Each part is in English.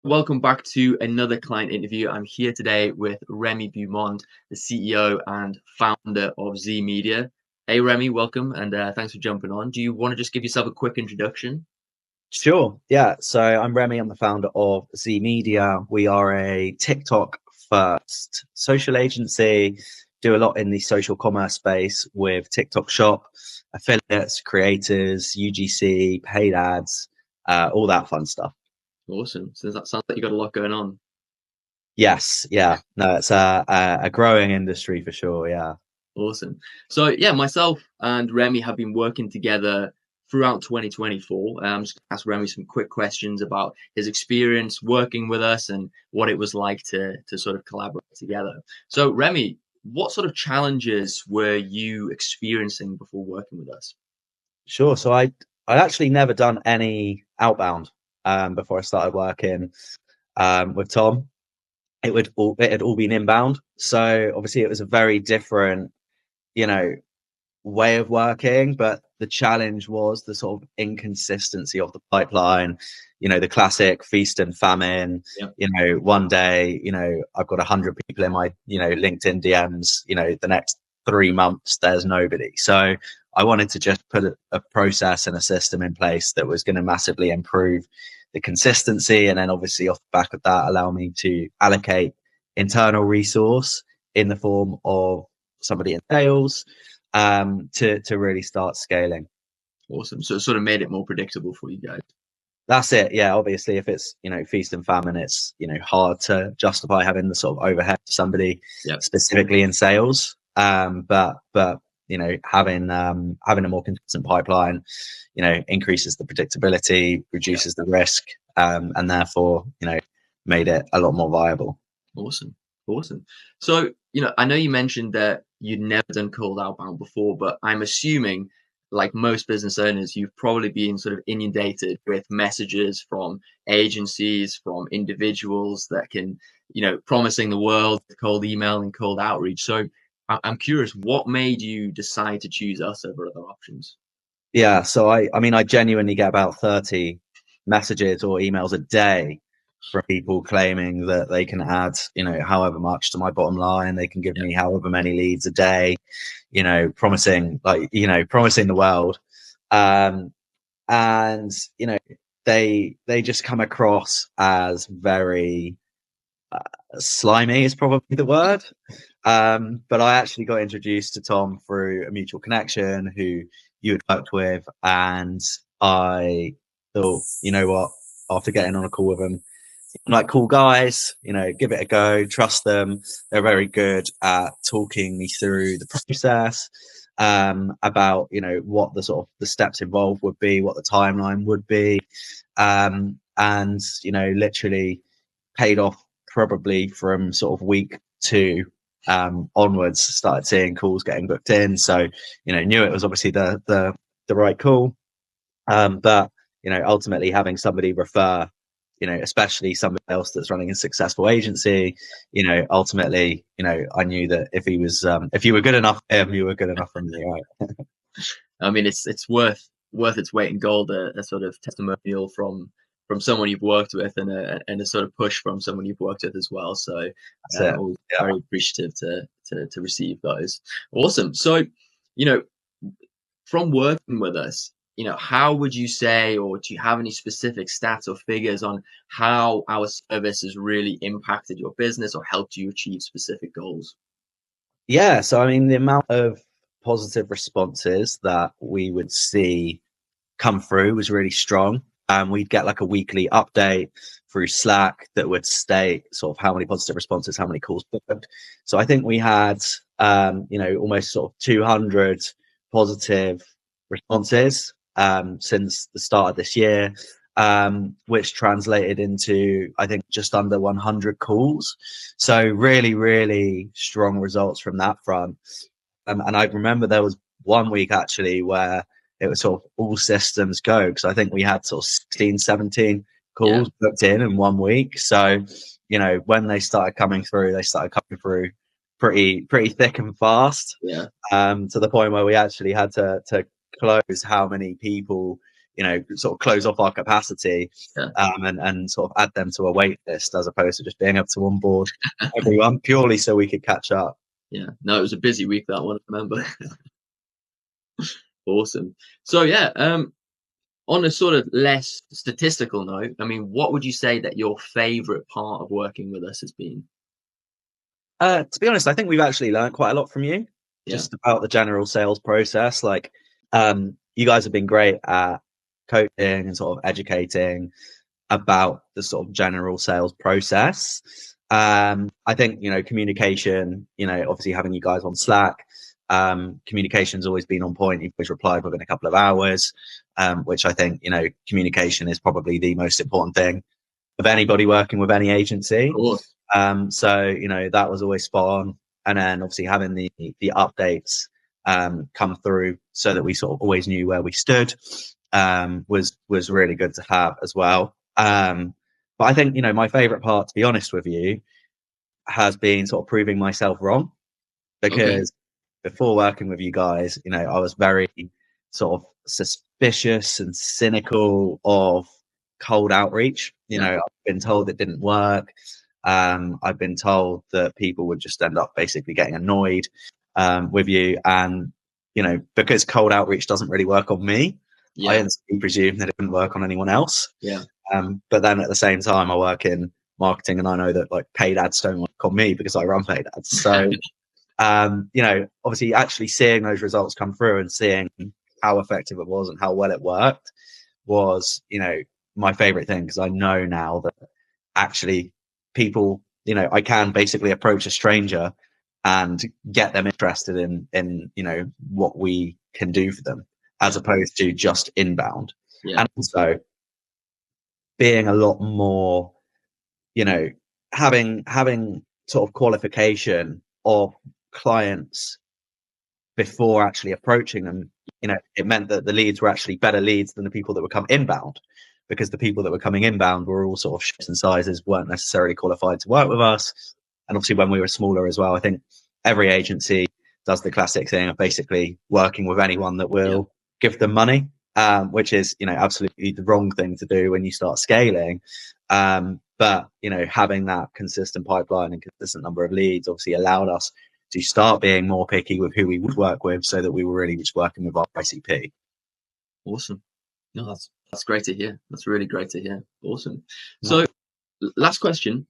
Welcome back to another client interview. I'm here today with Remy Beaumont, the CEO and founder of Z Media. Hey, Remy, welcome and thanks for jumping on. Do you want to just give yourself a quick introduction? Sure. Yeah. So I'm Remy. I'm the founder of Z Media. We are a TikTok first social agency, do a lot in the social commerce space with TikTok Shop, affiliates, creators, UGC, paid ads, all that fun stuff. Awesome. So that sounds like you got a lot going on. Yes. Yeah. No, it's a growing industry for sure. Yeah. Awesome. So yeah, myself and Remy have been working together throughout 2024. I'm just gonna ask Remy some quick questions about his experience working with us and what it was like to sort of collaborate together. So Remy, what sort of challenges were you experiencing before working with us? Sure. So I'd actually never done any outbound before I started working with Tom. It had all been inbound. So obviously it was a very different, you know, way of working, but the challenge was the sort of inconsistency of the pipeline, the classic feast and famine. Yeah. One day, I've got 100 people in my, LinkedIn DMs, the next 3 months, there's nobody. So I wanted to just put a process and a system in place that was going to massively improve the consistency. And then obviously off the back of that, allow me to allocate internal resource in the form of somebody in sales to really start scaling. Awesome. So it sort of made it more predictable for you guys. That's it. Yeah, obviously, if it's feast and famine, it's hard to justify having the sort of overhead for somebody Yeah. specifically in sales. But having a more consistent pipeline, increases the predictability, reduces the risk, and therefore made it a lot more viable. Awesome. Awesome. So, I know you mentioned that you'd never done cold outbound before, but I'm assuming, like most business owners, you've probably been sort of inundated with messages from agencies, from individuals that can, promising the world cold email and cold outreach. So I'm curious, what made you decide to choose us over other options? Yeah, so I mean, I genuinely get about 30 messages or emails a day from people claiming that they can add, however much to my bottom line. They can give Yeah. me however many leads a day, promising the world. Um, and they just come across as very slimy is probably the word. But I actually got introduced to Tom through a mutual connection who you had worked with, and I thought, you know what, after getting on a call with them, I'm like, cool guys, give it a go, trust them. They're very good at talking me through the process, about what the sort of the steps involved would be, what the timeline would be, and literally paid off probably from sort of week 2 onwards. Started seeing calls getting booked in, so knew it was obviously the right call. But ultimately having somebody refer, especially somebody else that's running a successful agency, ultimately, I knew that if you were good enough for him, you were good enough for me, right? I mean, it's worth its weight in gold, a sort of testimonial from someone you've worked with and a sort of push from someone you've worked with as well. So That's it. always Yeah. very appreciative to receive those. Awesome. So, you know, from working with us, how would you say, or do you have any specific stats or figures on how our service has really impacted your business or helped you achieve specific goals? Yeah, so I mean, the amount of positive responses that we would see come through was really strong. We'd get like a weekly update through Slack that would state sort of how many positive responses, how many calls booked. So I think we had, almost sort of 200 positive responses since the start of this year, which translated into, I think, just under 100 calls. So really, really strong results from that front. And I remember there was one week actually where it was sort of all systems go, because I think we had sort of 16, 17 Yeah. calls booked in 1 week. So, when they started coming through, pretty thick and fast, Yeah. to the point where we actually had to close how many people, sort of close off our capacity, Yeah. and sort of add them to a wait list as opposed to just being able to onboard everyone purely so we could catch up. Yeah. No, it was a busy week, that one, I remember. Awesome. So yeah, on a sort of less statistical note, I mean, what would you say that your favorite part of working with us has been? To be honest, I think we've actually learned quite a lot from you, Yeah. just about the general sales process. Like, you guys have been great at coaching and sort of educating about the sort of general sales process. I think, communication, obviously having you guys on Slack, communication's always been on point. You've always replied within a couple of hours, which I think, communication is probably the most important thing of anybody working with any Of agency. course. So that was always spot on. And then obviously having the updates come through so that we sort of always knew where we stood, was really good to have as well. But I think, my favorite part, to be honest with you, has been sort of proving myself wrong, Okay. because before working with you guys, I was very sort of suspicious and cynical of cold outreach. Yeah. I've been told it didn't work. I've been told that people would just end up basically getting annoyed with you. And, because cold outreach doesn't really work on me, I Yeah. instantly presume that it wouldn't work on anyone else. Yeah. But then at the same time, I work in marketing and I know that like paid ads don't work on me because I run paid ads. So, obviously actually seeing those results come through and seeing how effective it was and how well it worked was, my favorite thing, because I know now that actually people, I can basically approach a stranger and get them interested in what we can do for them, as Yeah. opposed to just inbound. Yeah. And also being a lot more, you know, having sort of qualification of clients before actually approaching them, it meant that the leads were actually better leads than the people that would come inbound, because the people that were coming inbound were all sort of shapes and sizes, weren't necessarily qualified to work with us. And obviously when we were smaller as well, I think every agency does the classic thing of basically working with anyone that Yeah. will give them money, which is, absolutely the wrong thing to do when you start scaling. But, having that consistent pipeline and consistent number of leads obviously allowed us to start being more picky with who we would work with, so that we were really just working with our ICP. Awesome. No, that's great to hear. That's really great to hear. Awesome. No. So, last question.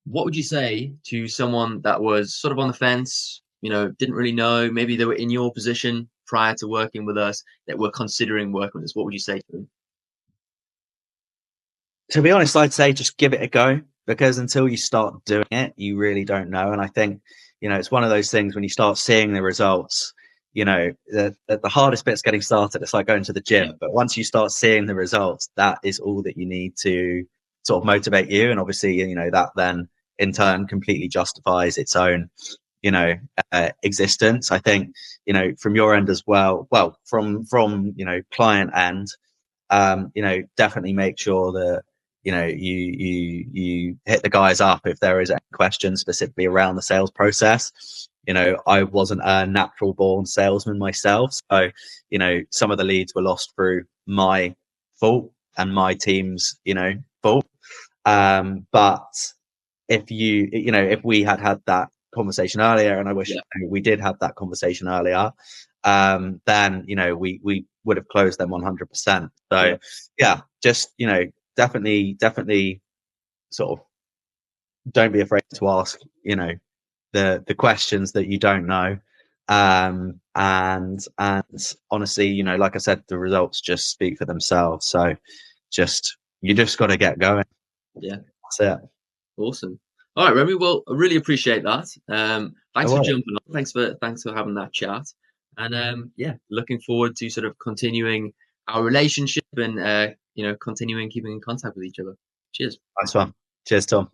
What would you say to someone that was sort of on the fence, didn't really know, maybe they were in your position prior to working with us, that were considering working with us? What would you say to them? To be honest, I'd say just give it a go, because until you start doing it, you really don't know. And I think, it's one of those things when you start seeing the results, the hardest bit's getting started. It's like going to the Yeah. gym, but once you start seeing the results, that is all that you need to sort of motivate you. And obviously, that then in turn completely justifies its own, existence. I think, from your end as well, from, client end, definitely make sure that, you hit the guys up if there is any questions specifically around the sales process. I wasn't a natural born salesman myself, so some of the leads were lost through my fault and my team's fault. But if we had that conversation earlier, and I wish Yeah. we did have that conversation earlier, then we would have closed them 100%. Yeah. So yeah, just definitely sort of don't be afraid to ask the questions that you don't know. And honestly, like I said, the results just speak for themselves. So you just got to get going. Yeah. That's it. Awesome. All right, Remy. Well, I really appreciate that. No Thanks for worries. jumping on. Thanks for having that chat. And yeah, looking forward to sort of continuing our relationship and continuing keeping in contact with each other. Cheers. Nice one. Cheers, Tom.